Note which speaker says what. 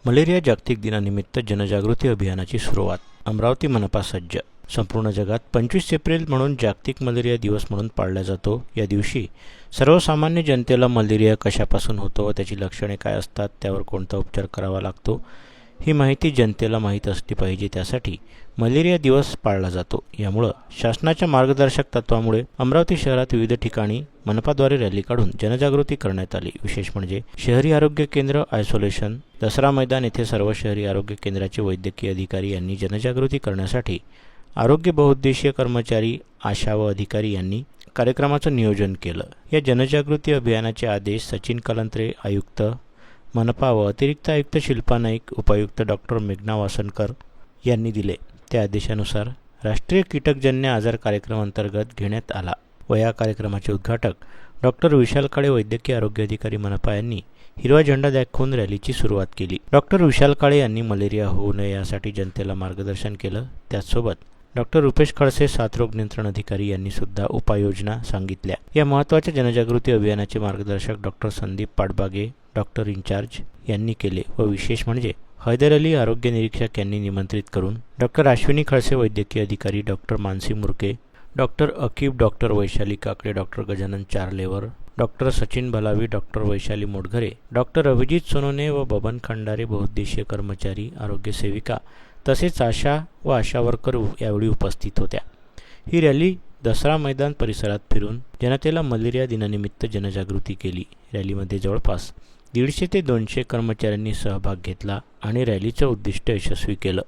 Speaker 1: Malaria जागतिक दिनानिमित्त जनजागृती अभियानाची सुरुवात. अमरावती मनपा सज्ज. संपूर्ण जगात 25 एप्रिल म्हणून जागतिक मलेरिया दिवस म्हणून पाळला जातो. या दिवशी सर्वसामान्य जनतेला मलेरिया कशापासून होतो व त्याची लक्षणे काय असतात, त्यावर कोणता उपचार करावा लागतो, ही माहिती जनतेला माहीत असली पाहिजे. त्यासाठी मलेरिया दिवस पाळला जातो. यामुळे शासनाच्या मार्गदर्शक तत्वामुळे अमरावती शहरात विविध ठिकाणी मनपाद्वारे रॅली काढून जनजागृती करण्यात आली. विशेष म्हणजे शहरी आरोग्य केंद्र, आयसोलेशन, दसरा मैदान येथे सर्व शहरी आरोग्य केंद्राचे वैद्यकीय अधिकारी यांनी जनजागृती करण्यासाठी आरोग्य बहुउद्देशीय कर्मचारी, आशा व अधिकारी यांनी कार्यक्रमाचं नियोजन केलं. या जनजागृती अभियानाचे आदेश सचिन कलंत्रे, आयुक्त मनपा व अतिरिक्त आयुक्त शिल्पा नाईक, उपायुक्त डॉक्टर मेघना वासनकर यांनी दिले. त्या आदेशानुसार राष्ट्रीय कीटकजन्य आजार कार्यक्रम अंतर्गत घेण्यात आला व या कार्यक्रमाचे उद्घाटक डॉक्टर विशाल काळे, वैद्यकीय आरोग्य अधिकारी मनपा यांनी हिरवा झेंडा दाखवून रॅलीची सुरुवात केली. डॉक्टर विशाल काळे यांनी मलेरिया होऊ नये यासाठी जनतेला मार्गदर्शन केलं. त्याचसोबत डॉक्टर रुपेश खडसे, साथरोग नियंत्रण अधिकारी यांनी सुद्धा उपाययोजना सांगितल्या. या महत्त्वाच्या जनजागृती अभियानाचे मार्गदर्शक डॉक्टर संदीप पाडबागे, डॉक्टर इंचार्ज यांनी केले व विशेष म्हणजे हैदर अली आरोग्य निरीक्षक यांनी निमंत्रित करून डॉक्टर अश्विनी खडसे, वैद्यकीय अधिकारी doctor Mansi Murke, doctor Aqib, doctor Vaishali Kakade, doctor Gajanan Charlewar, doctor Sachin Bhalavi, doctor Vaishali Modghare, doctor Abhijit Sonone व बबन खंडारे, बहुउद्देशीय कर्मचारी, आरोग्य सेविका तसेच आशा व आशा वर्कर यावेळी उपस्थित होत्या. ही रॅली दसरा मैदान परिसरात फिरून जनतेला मलेरिया दिनानिमित्त जनजागृती केली. रॅलीमध्ये जवळपास 150 ते 200 कर्मचाऱ्यांनी सहभाग घेतला आणि रॅलीचं उद्दिष्ट यशस्वी केलं.